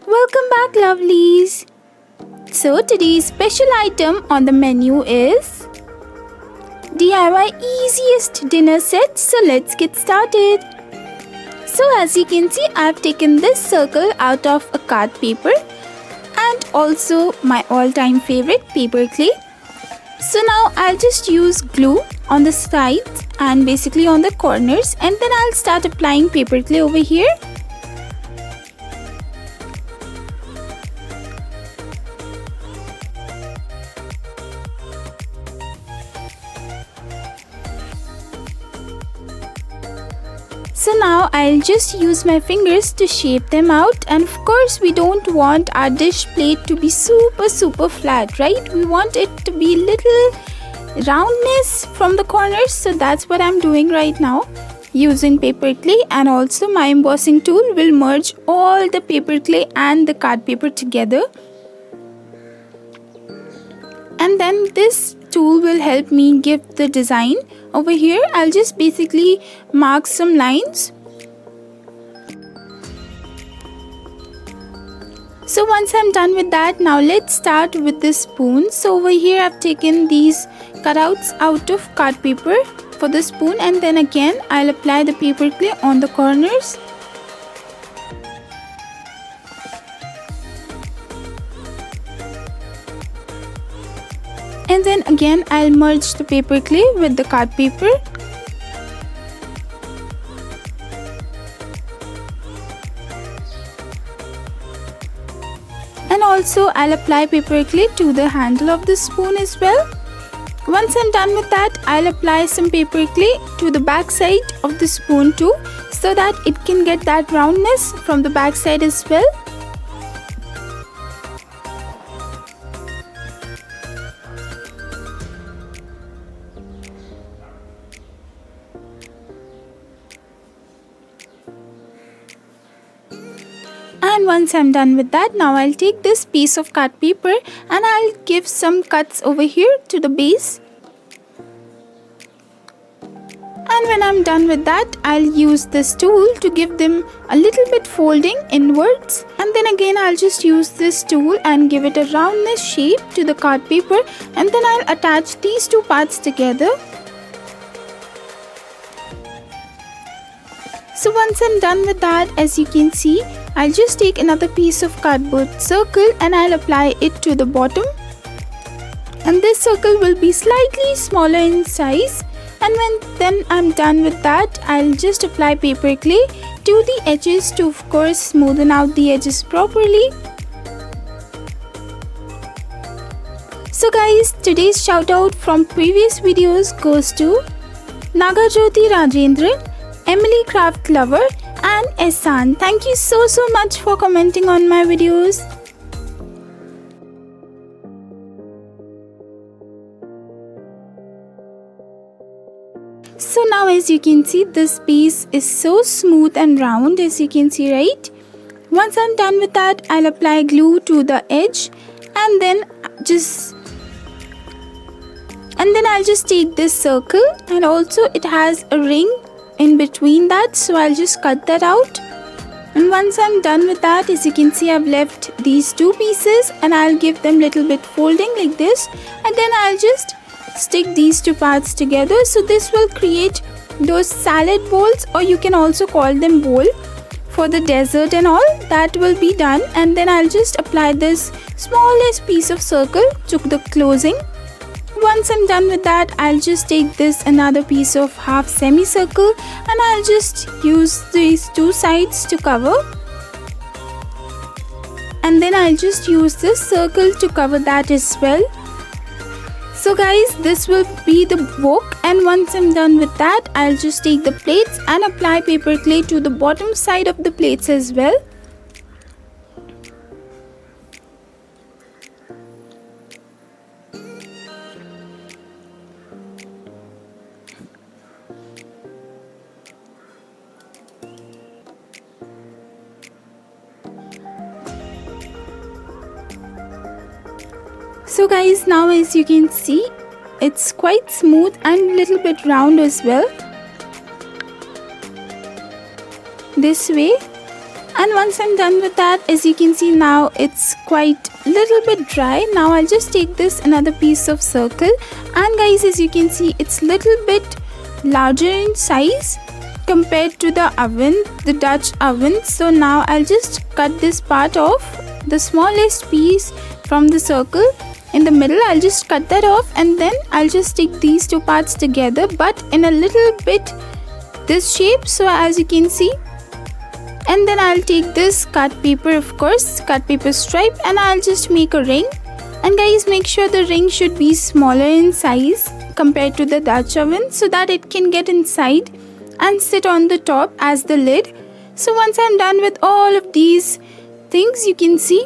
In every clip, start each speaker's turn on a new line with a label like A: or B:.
A: Welcome back, lovelies. So today's special item on the menu is DIY easiest dinner set. So let's get started. So as you can see, I've taken this circle out of a card paper and also my all-time favorite paper clay. So now I'll just use glue on the sides and basically on the corners, and then I'll start applying paper clay over here. So now I'll just use my fingers to shape them out, and of course we don't want our dish plate to be super flat, right? We want it to be little roundness from the corners, so that's what I'm doing right now using paper clay, and also my embossing tool will merge all the paper clay and the card paper together. And then this tool will help me give the design. Over here I'll just basically mark some lines. So once I'm done with that, now let's start with the spoon. So over here I've taken these cutouts out of card paper for the spoon, and then again I'll apply the paper clay on the corners. And then again I'll merge the paper clay with the card paper. And also I'll apply paper clay to the handle of the spoon as well. Once I'm done with that, I'll apply some paper clay to the back side of the spoon too, so that it can get that roundness from the back side as well. And once I'm done with that, now I'll take this piece of card paper and I'll give some cuts over here to the base. And when I'm done with that, I'll use this tool to give them a little bit folding inwards. And then again I'll just use this tool and give it a roundness shape to the card paper, and then I'll attach these two parts together. So once I'm done with that, as you can see, I'll just take another piece of cardboard circle and I'll apply it to the bottom. And this circle will be slightly smaller in size. And then I'm done with that, I'll just apply paper clay to the edges to of course smoothen out the edges properly. So guys, today's shout out from previous videos goes to Nagajyoti Rajendran, Emily Craft Lover and Ehsan. Thank you so much for commenting on my videos. So now as you can see, this piece is so smooth and round, as you can see, right? Once I'm done with that, I'll apply glue to the edge, and then I'll just take this circle, and also it has a ring in between that, so I'll just cut that out. And once I'm done with that, as you can see, I've left these two pieces and I'll give them little bit folding like this, and then I'll just stick these two parts together. So this will create those salad bowls, or you can also call them bowl for the dessert and all. That will be done, and then I'll just apply this smallest piece of circle to the closing. Once I'm done with that, I'll just take this another piece of half semicircle and I'll just use these two sides to cover, and then I'll just use this circle to cover that as well. So guys, this will be the wok, and once I'm done with that, I'll just take the plates and apply paper clay to the bottom side of the plates as well. So guys, now as you can see, it's quite smooth and little bit round as well, this way. And once I'm done with that, as you can see, now it's quite little bit dry. Now I'll just take this another piece of circle, and guys, as you can see, it's little bit larger in size compared to the oven, the Dutch oven. So now I'll just cut this part off, the smallest piece from the circle in the middle. I'll just cut that off, and then I'll just stick these two parts together, but in a little bit this shape, so as you can see. And then I'll take this cut paper, of course, cut paper stripe, and I'll just make a ring. And guys, make sure the ring should be smaller in size compared to the Dutch oven, so that it can get inside and sit on the top as the lid. So once I'm done with all of these things, you can see.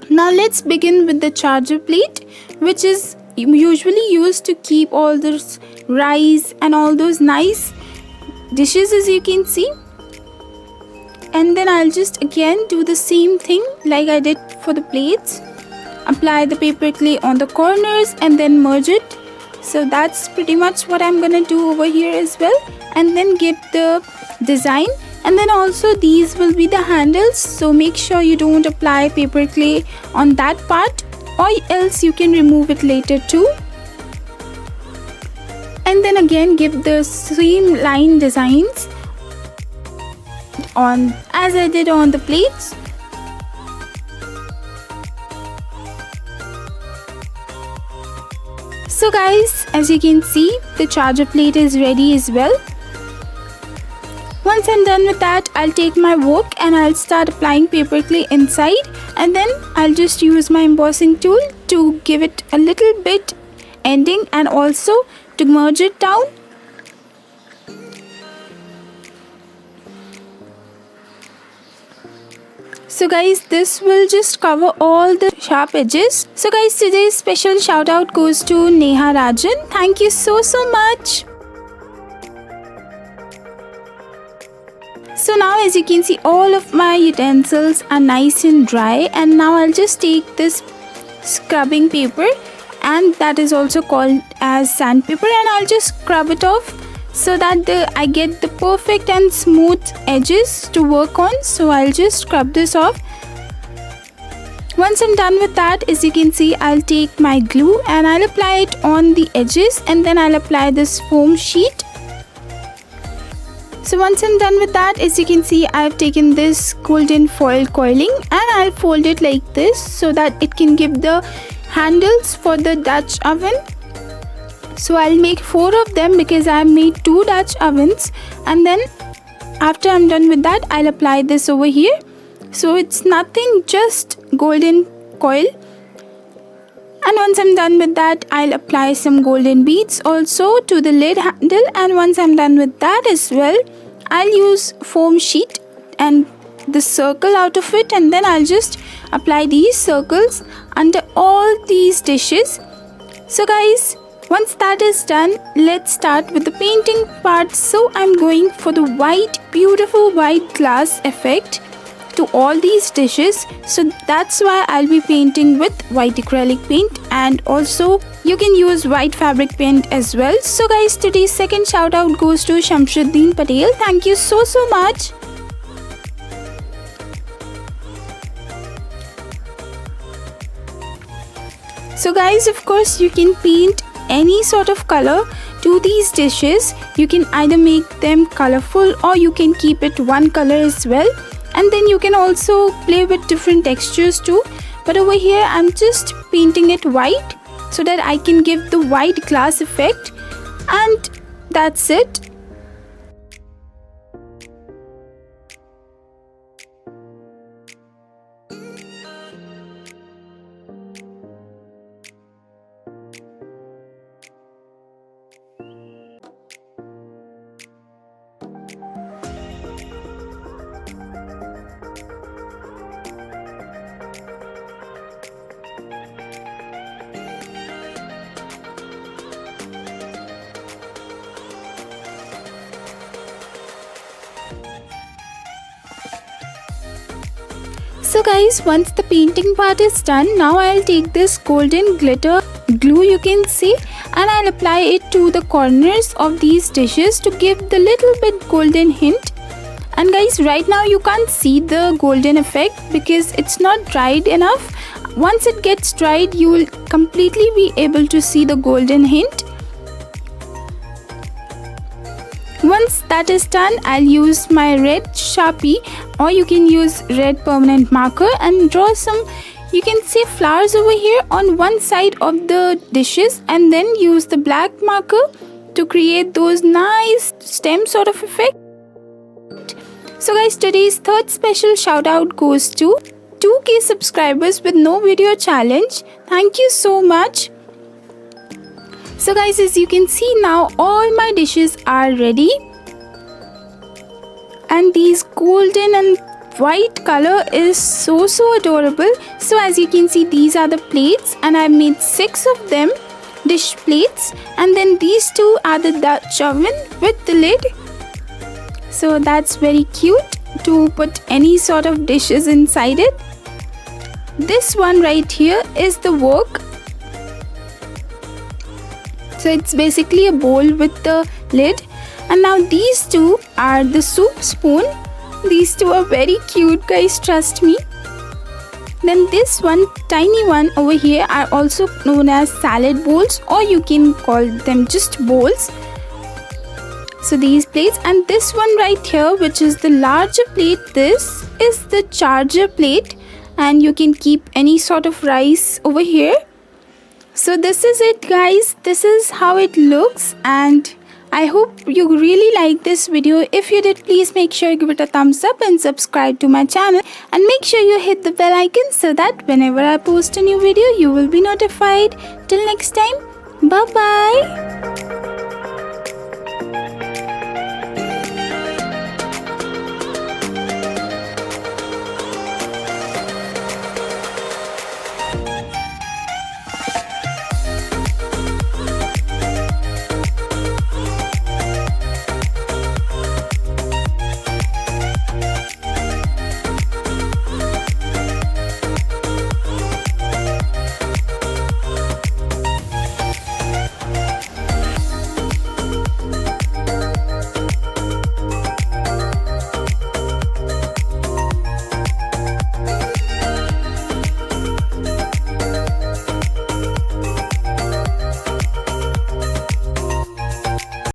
A: Now let's begin with the charger plate, which is usually used to keep all this rice and all those nice dishes, as you can see. And then I'll just again do the same thing like I did for the plates. Apply the paper clay on the corners and then merge it. So that's pretty much what I'm gonna do over here as well. And then get the design. And then also these will be the handles. So make sure you don't apply paper clay on that part, or else you can remove it later too. And then again give the same line designs on as I did on the plates. So guys, as you can see, the charger plate is ready as well. Once I'm done with that, I'll take my wok and I'll start applying paper clay inside, and then I'll just use my embossing tool to give it a little bit ending and also to merge it down. So guys, this will just cover all the sharp edges. So guys, today's special shout out goes to Neha Rajan. Thank you so much. So now as you can see, all of my utensils are nice and dry, and now I'll just take this scrubbing paper, and that is also called as sandpaper, and I'll just scrub it off so that I get the perfect and smooth edges to work on. So I'll just scrub this off. Once I'm done with that, as you can see, I'll take my glue and I'll apply it on the edges, and then I'll apply this foam sheet. So once I'm done with that, as you can see, I've taken this golden foil coiling and I'll fold it like this so that it can give the handles for the Dutch oven. So I'll make 4 of them because I made 2 Dutch ovens, and then after I'm done with that, I'll apply this over here. So it's nothing, just golden coil. And once I'm done with that, I'll apply some golden beads also to the lid handle. And once I'm done with that as well, I'll use foam sheet and the circle out of it, and then I'll just apply these circles under all these dishes. So guys, once that is done, let's start with the painting part. So I'm going for the white, beautiful white glass effect to all these dishes. So that's why I'll be painting with white acrylic paint, and also you can use white fabric paint as well. So guys, today's second shout out goes to Shamshuddin Patel. Thank you so much. So guys, of course you can paint any sort of color to these dishes. You can either make them colorful or you can keep it one color as well, and then you can also play with different textures too. But over here I'm just painting it white so that I can give the white glass effect, and that's it. So guys, once the painting part is done, now I'll take this golden glitter glue, you can see, and I'll apply it to the corners of these dishes to give the little bit golden hint. And guys, right now you can't see the golden effect because it's not dried enough. Once it gets dried, you will completely be able to see the golden hint. Once that is done, I'll use my red Sharpie, or you can use red permanent marker, and draw some, you can see, flowers over here on one side of the dishes, and then use the black marker to create those nice stem sort of effect. So guys, today's third special shout out goes to 2K subscribers with no video challenge. Thank you so much. So guys, as you can see now, all my dishes are ready, and these golden and white color is so adorable. So as you can see, these are the plates, and I made 6 of them, dish plates, and then these 2 are the Dutch oven with the lid. So that's very cute to put any sort of dishes inside it. This one right here is the wok. So it's basically a bowl with the lid. And now these 2 are the soup spoon. These 2 are very cute, guys, trust me. Then this one, tiny one over here, are also known as salad bowls, or you can call them just bowls. So these plates, and this one right here, which is the larger plate, this is the charger plate, and you can keep any sort of rice over here. So this is it, guys. This is how it looks, and I hope you really like this video. If you did, please make sure you give it a thumbs up and subscribe to my channel, and make sure you hit the bell icon so that whenever I post a new video, you will be notified. Till next time, bye bye.